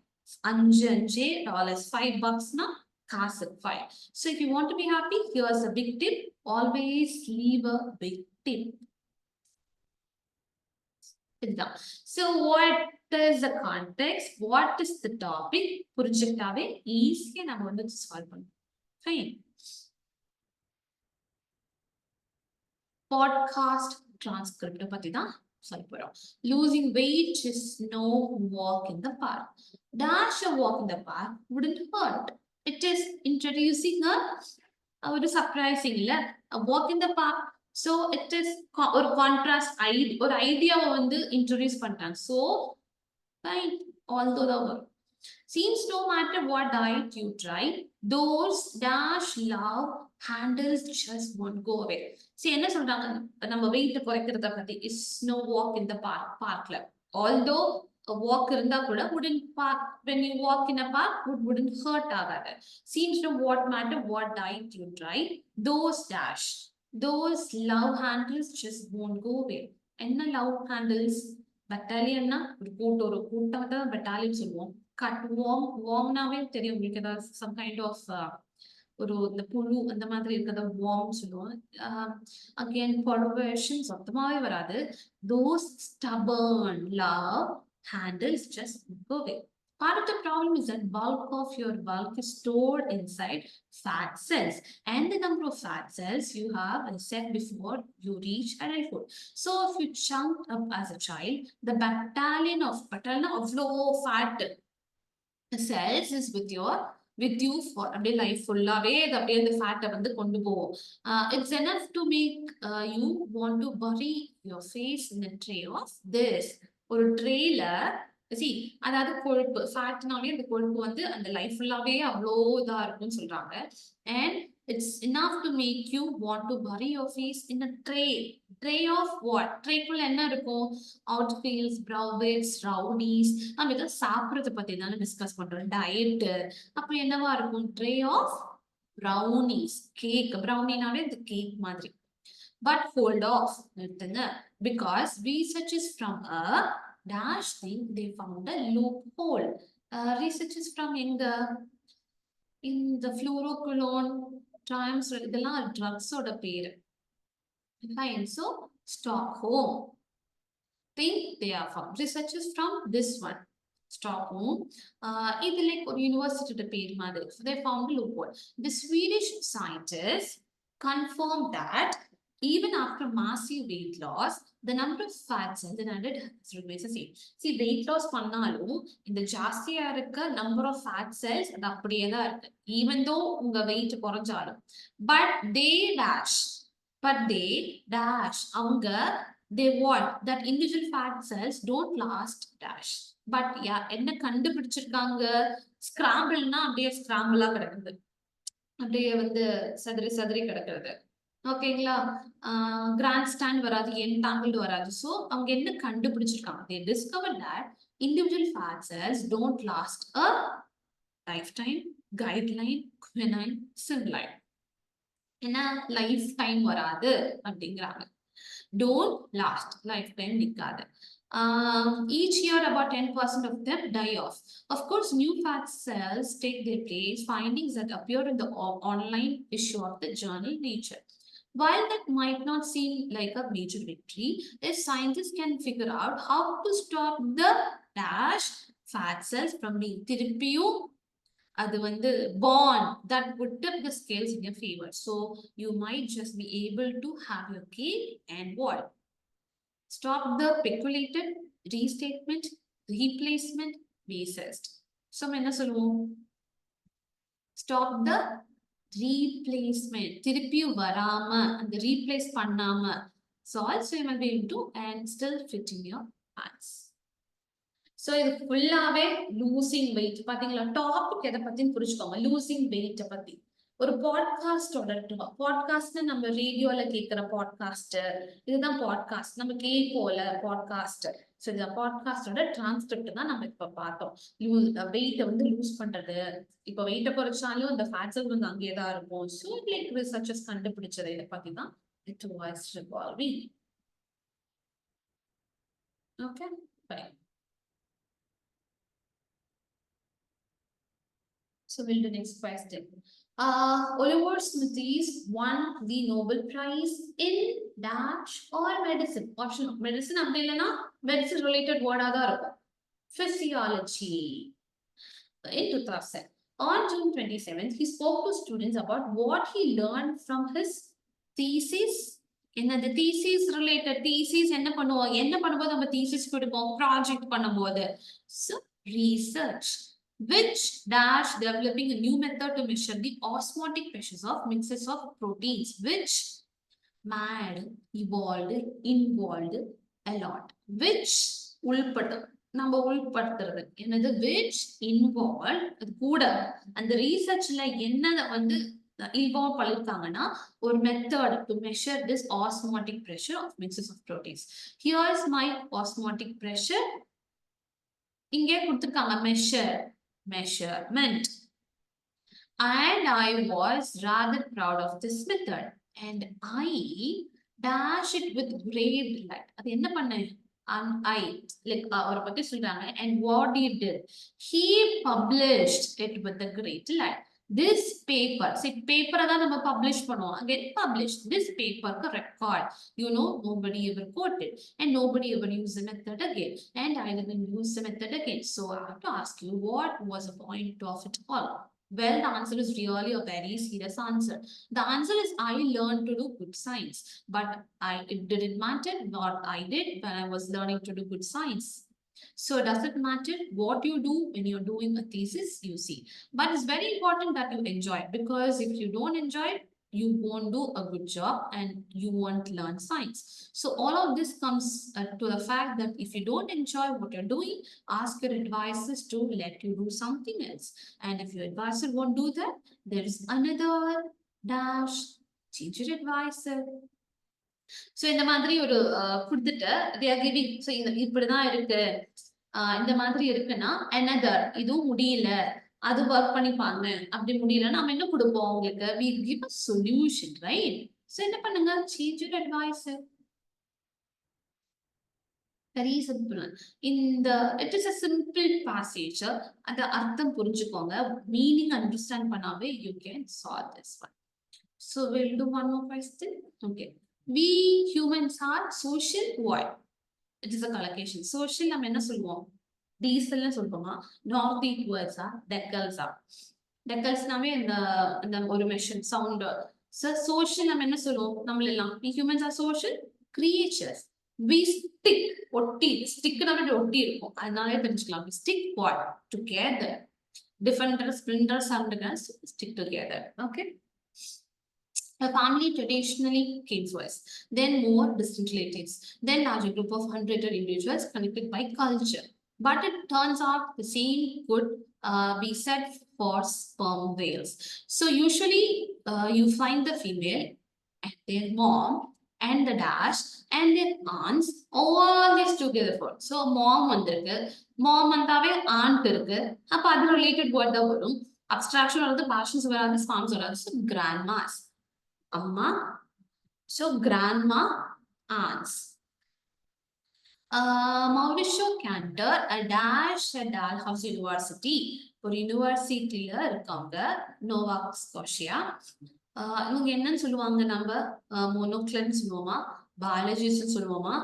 $5 na காசு 5. So if you want to be happy, here's a big tip. Always leave a big tip. So what is the context? What is the topic? புரிஞ்சுக்கிட்டாவே ஈஸியா நம்ம வந்து solve பண்ணலாம். Fine. Podcast transcript பத்தி தான் சொல்ல போறோம். Losing weight is no walk in the park. Dash a walk in the park wouldn't hurt. It is introducing a surprising a walk in the park. So it is ஒரு contrast ஒரு ஐடியாவை வந்து introduce பண்றாங்க. So fine, although the word seems no matter what diet you try, those dash love handles just won't go away. See என்ன சொல்றாங்க நம்ம wait குறைக்கிறத பத்தி is no walk in the parkல. Although a walk இருந்தா கூட wouldn't park when you walk in a park wouldn't hurt ஆகாது. Seems no what matter what diet you try, those love handles just won't go away. என்ன love handles? பட்டாலியன்னா ஒரு கூட்டம் தான் battalion சொல்லுவோம். வார்ம்னாவே தெரியும் உங்களுக்கு ஏதாவது some kind of ஒரு இந்த புழு அந்த மாதிரி இருக்கிறத வார்ம் சொல்லுவோம். அகேன் perversion சுத்தமாவே வராது. Those stubborn love handles just go away. Part of the problem is that your bulk is stored inside fat cells, and the number of fat cells you have, as I said before, you reach adulthood. So if you chunked up as a child, the battalion of low fat cells is with you for அப்படியே life ஃபுல்லாவே அப்படியே அந்த ஃபேட்டை வந்து கொண்டு போவோம். It's enough to make you want to bury your face in a tray of this. ஒரு ட்ரேல அதாவது கொழுப்பு ஃபேட்னாலே அந்த கொழுப்பு வந்து அந்த லைஃப் ஃபுல்லாவே அவ்வளோ இதா இருக்கும்னு சொல்றாங்க. And it's enough to make you want to bury your face in a tray of what? ட்ரேக்குள்ள என்ன இருக்கும்? Outfields, browbeats, brownies. நம்ம இதை சாப்பிட்றத பத்தி தானே டிஸ்கஸ் பண்றோம். டயட் அப்ப என்னவா இருக்கும்? Tray of brownies, cake. brownieனாலே இந்த கேக் மாதிரி. But hold off, நிறுத்துங்க. Because research is from a dash thing, they found a loophole. Research is from in the fluoroquinolone triumphs, இதெல்லாம் drugs ஓட பேரு. Fine. So Stockholm think they are from. Research is from this one, Stockholm. இது like ஒரு யூனிவர்சிட்டியோட பேர் மாதிரி. So they found a loophole. The Swedish scientists confirmed that even after massive weight loss, the number of fat cells in added remains the same. See, weight loss பண்ணாலும் இந்த ஜாஸ்தியா இருக்க number of fat cells அது அப்படியே தான் இருக்கு. Even though உங்க weight குறைஞ்சாலும். But they dash அவங்க they what? That individual fat cells don't last dash. But yeah, என்ன கண்டுபிடிச்சிருக்காங்க? ஸ்கிராம்பிள்னா அப்படியே ஸ்கிராம்பிளா கிடக்குது. அப்படியே வந்து சதுரி கிடக்குறது. ஓகேங்களா? கிராண்ட் ஸ்டாண்ட் வராது, என்டாங்கிள்டு வராது. ஸோ அவங்க என்ன கண்டுபிடிச்சிருக்காங்க? They discovered that individual fat cells don't last a lifetime, guideline, quinine, similar. என்ன லைஃப் டைம் வராது அப்படிங்கிறாங்க. Don't last, lifetime நிக்காது. Each year about 10% of them die off. Of course, new fat cells take their place, findings that appear in the online issue of the journal Nature. While that might not seem like a major victory, if scientists can figure out how to stop the dash fat cells from being திருப்பியும் அது வந்து born, that would tip the scales in your favor. So you might just be able to have your cake and what? Stop the speculated restatement, replacement, basis. So என்ன சொல்லுவோம்? Stop the replacement. திருப்பி வராம அந்த replace பண்ணாம. So also you might be able to and still fit in your hands. So இது ஃபுல்லாவே losing weight. பாத்தீங்களா? Topic எதை பத்தின்னு புரிஞ்சுக்கோங்க. losing weight பத்தி. ஒரு பாட்காஸ்டோட பாட்காஸ்ட்னா நம்ம ரேடியோல கேட்கிற பாட்காஸ்ட், இதுதான் பாட்காஸ்ட். நம்ம கேட்போம்ல பாட்காஸ்ட். ஸோ இந்த பாட்காஸ்டோட டிரான்ஸ்கிரிப்ட் தான் நம்ம இப்ப பார்த்தோம். வெயிட்டை வந்து லூஸ் பண்றது, இப்ப வெயிட்டை குறைச்சாலும் இந்த ஃபேட்ஸ் வந்து அங்கேயே தான் இருக்கும். ஸோ லைக் ரிசர்ச்சர்ஸ் கண்டுபிடிச்சது இதை பத்தி தான் it was revolving. Okay, fine. So we'll do next question. Oliver Smithies won the Nobel Prize in dash or medicine. Option medicine அப்படின்னா medicine related word ஆ தான் இருக்கும். Physiology in 2000. On June 27th, he spoke to students about what he learned from his thesis. என்னது thesis related thesis என்ன பண்ணும்போது நம்ம thesis கொடுப்போம் project பண்ணும்போது. So research. Which dash developing a new method to measure the osmotic pressures of mixes of proteins, which mad, evolved, involved a lot. Which உள்பட்டு நம்ம உள்படுத்துறது என்னது which involved அது கூட அந்த ரீசர்ச்ல என்னத வந்து இன்வால்வ் பண்ணிருக்காங்கன்னா ஒரு method to measure this osmotic pressure of mixes of proteins. Here is my osmotic pressure. இங்கே கொடுத்திருக்காங்க measurement, and I was rather proud of this method, and I dash it with great delight. அது என்ன பண்ணேன்? I like அவரை பத்தி சொல்றாங்க, and what he did, he published it with a great delight. This paper, see paper தான் நம்ம publish பண்ணுவோம், get published. This paper record, nobody ever quoted and nobody ever used the method again, and I didn't use the method again. So I have to ask you, what was the point of it all? Well, the answer is really a very serious answer. The answer is I learned to do good science, but it didn't matter what I did when I was learning to do good science. So does it matter what you do when you're doing a thesis? You see, but it's very important that you enjoy it, because if you don't enjoy it, you won't do a good job and you won't learn science. So all of this comes to the fact that if you don't enjoy what you're doing, ask your advisors to let you do something else. And if your advisor won't do that, there is another dash, change your advisor. So இந்த மாதிரி ஒரு கொடுத்துட்டு they are giving, so இப்படிதான் இருக்கு, இந்த மாதிரி இருக்குன்னா another, இதுவும் முடியல, அது ஒர்க் பண்ணிப்பாங்க, அப்படி முடியல நம்ம என்ன கொடுப்போம் உங்களுக்கு? we give a solution, right? So என்ன பண்ணுங்க? change your advisor. Very simple. இந்த it is a simple passage. அந்த அர்த்தம் புரிஞ்சுக்கோங்க, meaning understand பண்ணாவே you can solve this one. So we'll do one more question. Okay. We humans are social what? It is a collocation. Social நம்ம என்ன சொல்லுவோம்? டீசல்னு சொல்லுவோமா? north equals are decals are. decals நாமே இந்த ஒரு மெஷின் சவுண்ட். So social நம்ம என்ன சொல்லுவோம்? நம்ம எல்லாம் we humans are social creatures. We stick, ஒட்டி, stick நம்ம ஒட்டி இருக்கும், அதனாலே தெரிஞ்சுக்கலாம். We stick what? Together. Different splinters and stick together. Okay. A family traditionally came first, then more distant relatives, then larger group of hundred individuals connected by culture. But it turns out the same could be said for sperm whales. So usually you find the female and their mom and the dash and their aunts all this together for. So mom வந்திருக்கு, mom வந்தாவே aunt இருக்கு, அப்ப அது related word தான் வரும். Abstraction வராது, passions வராது, sperms வராது. So grandmas, amma, so grandma, aunts. Mauricio Cantor, a dash at Dalhousie University, ஒரு யூனிவர்சிட்டியில இருக்காங்க, நோவா ஸ்கோஷியா. இவங்க என்னன்னு சொல்லுவாங்க? நம்ம மோனோக்ளன்னு சொல்லுவோமா, பயாலஜிஸ்ட்னு சொல்லுவோமா,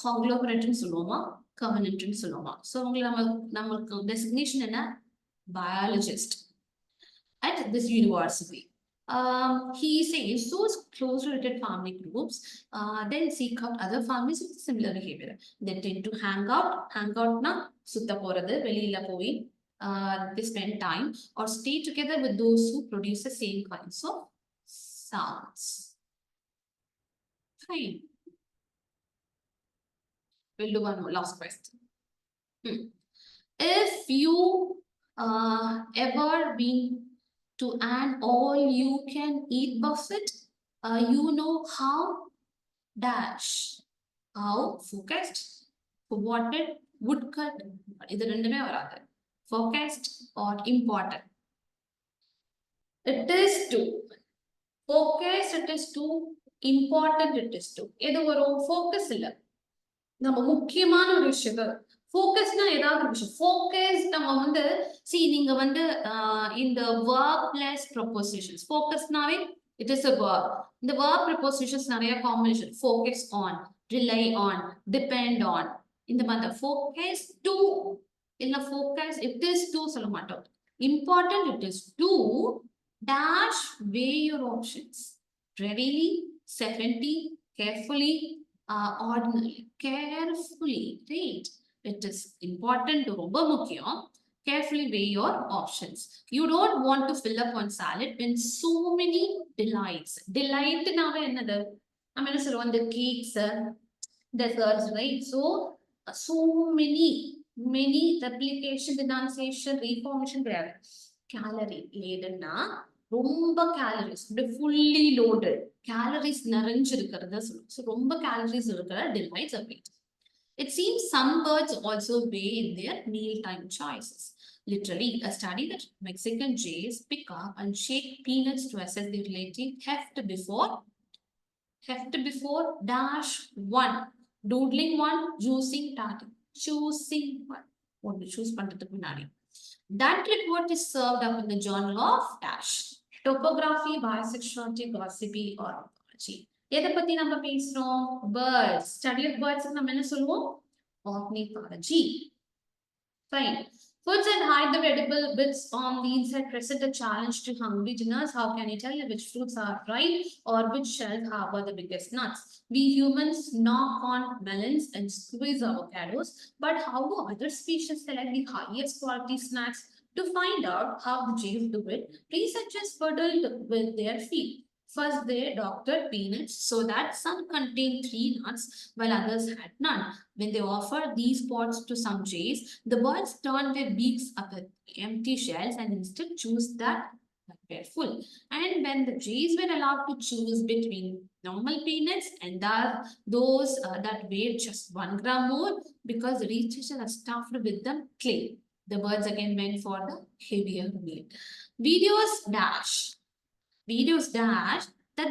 காங்க்ளோமரேட்னு சொல்லுவோமா, கவர்னன்ட்னு சொல்லுவோமா? ஸோ அவங்களை நமக்கு டெசிக்னேஷன் என்ன? Biologist at this university. He says those close related family groups then seek out other families with similar behavior. They tend to hang out. Hang out na sutta poradhu, velila poi they spend time or stay together with those who produce the same kinds of sounds. Fine. We'll do one more last question. If you ever been to an all-you-can-eat buffet, you know how dash, how focused, forwarded, woodcut, இது ரெண்டுமே வராது. Focused or important. It is too. Focused it is too. Important it is too. எது வரும்? Focus இல்ல. நம்ம முக்கியமான ஒரு விஷயத்த ஃபோக்கஸ்னா ஏதாவது ஒரு விஷயம் ஃபோக்கஸ் நம்ம வந்து நீங்க வந்து இந்த verb plus prepositions ஃபோக்கஸ்னாவே இட் இஸ் a verb. இந்த verb prepositions நிறைய combination focus on, rely on, depend on இந்த மாதிரி focus to இல்ல focus it is to சொல்ல மாட்டோம். Important it is to dash weigh your options readily, secondly, carefully, ordinarily, carefully, right? It is important to ரொம்ப முக்கியம். Carefully weigh your options. You don't want to fill up on salad when so many delights. Delight நாவே என்னது? நம்ம என்ன சொல்றோம்? The cakes, desserts, right? So many replication, denunciation, reformation கிடையாது. Calorie laden னா ரொம்ப calories, fully loaded. Calories நிறைஞ்சிருக்கிறத சொல்லுவோம். So ரொம்ப calories இருக்கிற delights are weight. It seems some birds also weigh in their mealtime choices. Literally, a study that Mexican jays pick up and shake peanuts to assess their relative heft before dash one, doodling one, choosing one. What we choose பண்றதுக்கு முன்னாடி. That report is served up in the journal of dash. Topography, biosexuality, gossipy, or ecology. எதை பத்தி நம்ம பேசுறோம்? Birds. Study of birds நம்ம என்ன சொல்லுவோம்? Ornithology. Fine. Foods that hide the edible bits on the inside present a challenge to hungry dinners. How can you tell which fruits are ripe or which shells harbor the biggest nuts? We humans knock on melons and squeeze avocados, but how do other species select the highest quality snacks? To find out how the jays do it, researchers fiddled with their feet. First, they doctored peanuts so that some contained 3 nuts while others had none. When they offered these pods to some jays, the birds turned their beaks up at empty shells and instead chose that were full. And when the jays were allowed to choose between normal peanuts and those that weighed just 1 gram more, because the researchers are stuffed with them clay, the birds again went for the heavier meal. Videos that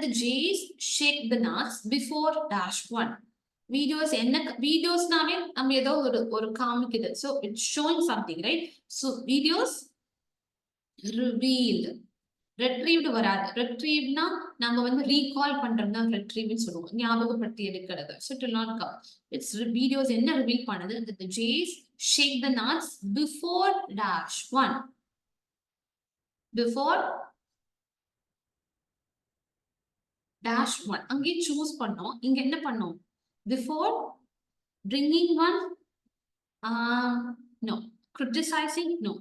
the jays shake the nuts before dash one. Videos நாவே நம்ம ஏதோ ஒரு காமிக்குது. So it's showing something, right? So videos revealed. Retrieved வராது. Retrievedனா நம்ம வந்து recall பண்றோம்னா retrieve சொல்லுவோம். ஞாபகப்படுத்தி எடுக்கிறது. So it will not come. It's videos என்ன reveal பண்ணுது? That the jays shake the nuts before dash one. Before dash one. அங்கே choose பண்ணோம். இங்க என்ன பண்ணோம்? Before bringing one, no. Criticizing, no.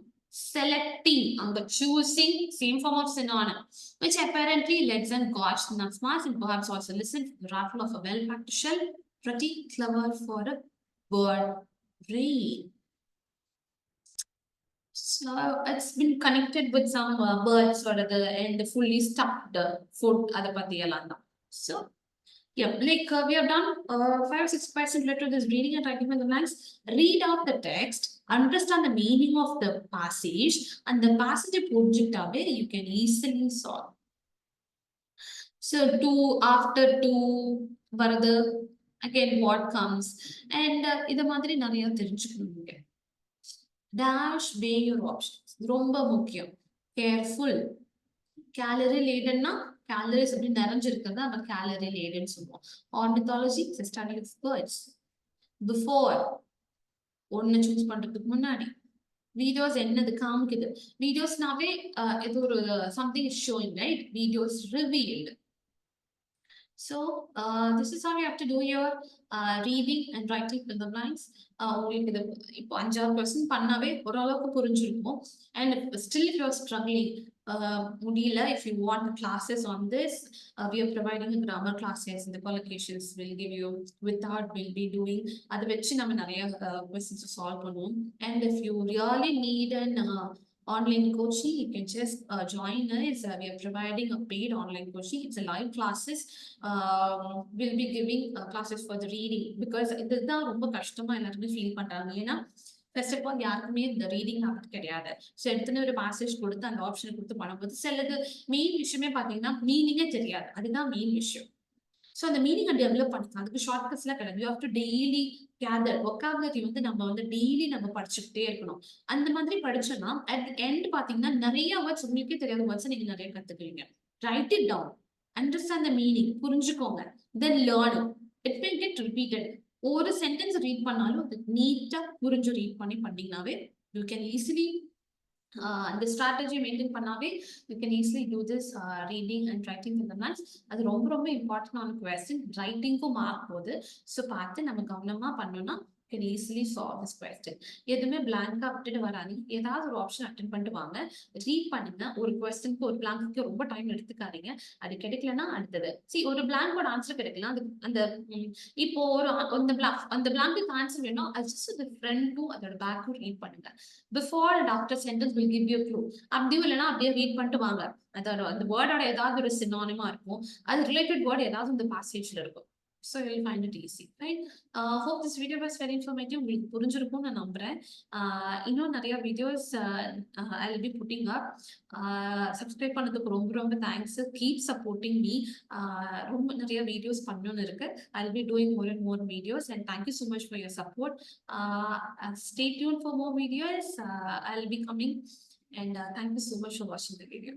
Selecting, அங்க choosing, same form of synonym, which apparently lets them gauge the nuts mass and perhaps also listen to the rattle of a well-packed shell. Pretty clever for a bird brain. So it's been connected with some birds or and fully stuffed food. So yeah, like we have done 5 or 6% related to this reading and writing the blanks. Read out the text, understand the meaning of the passage, and the passage project away you can easily solve. So two after two, varada again what comes, and இத மாதிரி நிறைய தெரிஞ்சுக்கணுங்க. Dash weigh your options. ரொம்ப முக்கியம். Careful. Calorie laden na calories அப்படி நிறைஞ்சிருக்கிறதா நம்ம calorie laden சொல்லுவோம். Ornithology is a study of birds. Before ஒன்னு choose பண்றதுக்கு முன்னாடி. Videos என்னது காமிக்குது. Videosனாவே ஏதோ ஒரு something is showing, right? Videos revealed. So this is how you have to do your reading and writing in the blanks. உங்களுக்கு இது இப்போ 5% பண்ணாவே ஓரளவுக்கு புரிஞ்சிருக்கும். And still if you are struggling, முடியல, if you want classes on this, we are providing a grammar classes in the collocations will give you without will be doing அதை வச்சு நம்ம நிறைய questions solve பண்ணுவோம். And if you really need an online coaching, you can just join us. We are providing a paid online coaching. It's a live classes. We'll be giving classes for the reading because இதுதான் ரொம்ப கஷ்டமா எல்லாருமே feel பண்றாங்க. ஏன்னா first of all யாருக்குமே இந்த reading habit கிடையாது. So எடுத்துன்னு ஒரு பாசேஜ் கொடுத்து அந்த ஆப்ஷனை கொடுத்து பண்ணும்போது சிலது மெயின் விஷயமே பார்த்தீங்கன்னா மீனிங்கே தெரியாது. அதுதான் மெயின் விஷயம். ஸோ அந்த மீனிங்கை டெவலப் பண்ணிக்கலாம். அதுக்கு ஷார்ட் கட்ஸ்லாம் கிடையாது. You have to daily gather vocabulary வந்து நம்ம வந்து டெய்லி நம்ம படிச்சுக்கிட்டே இருக்கணும். அந்த மாதிரி படிச்சோம்னா அட் தி எண்ட் பாத்தீங்கன்னா நிறைய வேர்ட்ஸ் உங்களுக்கே தெரியாத வேர்ட்ஸ் நீங்க நிறைய கத்துக்குவீங்க. Write it down, understand the meaning, புரிஞ்சுக்கோங்க, then learn it will get repeated. ஒரு சென்டென்ஸ் ரீட் பண்ணாலும் அது நீட்டா புரிஞ்சு ரீட் பண்ணி பண்ணீங்கன்னாவே you can easily the strategy maintain பண்ணாவே you can easily do this reading and writing in the maths. அது ரொம்ப ரொம்ப இம்பார்ட்டன்டான கொஸ்டின். ரைட்டிங்க்கும் மார்க் போகுது. ஸோ பார்த்து நம்ம கவனமா பண்ணோம்னா can easily solve this question. எதுவுமே பிளாங்கா விட்டுட்டு வராதீங்க. ஏதாவது ஒரு ஆப்ஷன் அட்டென்ட் பண்ணிட்டு வாங்க. ரீட் பண்ணுங்க. ஒரு கொஸ்டினுக்கு ஒரு பிளாங்க்கு ரொம்ப டைம் எடுத்துக்காதீங்க. அது கிடைக்கலன்னா அடுத்தது ஒரு பிளாங்கோட ஆன்சர் கிடைக்கலாம். அது அந்த இப்போ ஒரு அந்த பிளாங்க்கு ஆன்சர் வேணும். அது ஜஸ்ட் அந்த ஃப்ரண்ட்டும் அதோட பேக்கும் ரீட் பண்ணுங்க. Before doctor sentence will give you clue. அப்படியும் இல்லைன்னா அப்படியே ரீட் பண்ணிட்டு வாங்க. அதோட அந்த வேர்டோட ஏதாவது ஒரு சினானிமா இருக்கும். அது ரிலேட்டட் வேர்ட் ஏதாவது இந்த பாசேஜ்ல இருக்கும். So you'll find it easy, right? Hope this video was very informative. உங்களுக்கு புரிஞ்சிருக்கும் நான் நம்புறேன். இன்னும் நிறைய videos I'll be putting up. Subscribe பண்ணதுக்கு ரொம்ப ரொம்ப thanks. Keep supporting me. ரொம்ப நிறைய videos பண்ணணும்னு இருக்கு. I'll be doing more and more videos and thank you so much for your support. Stay tuned for more videos. I'll be coming and thank you so much for watching the video.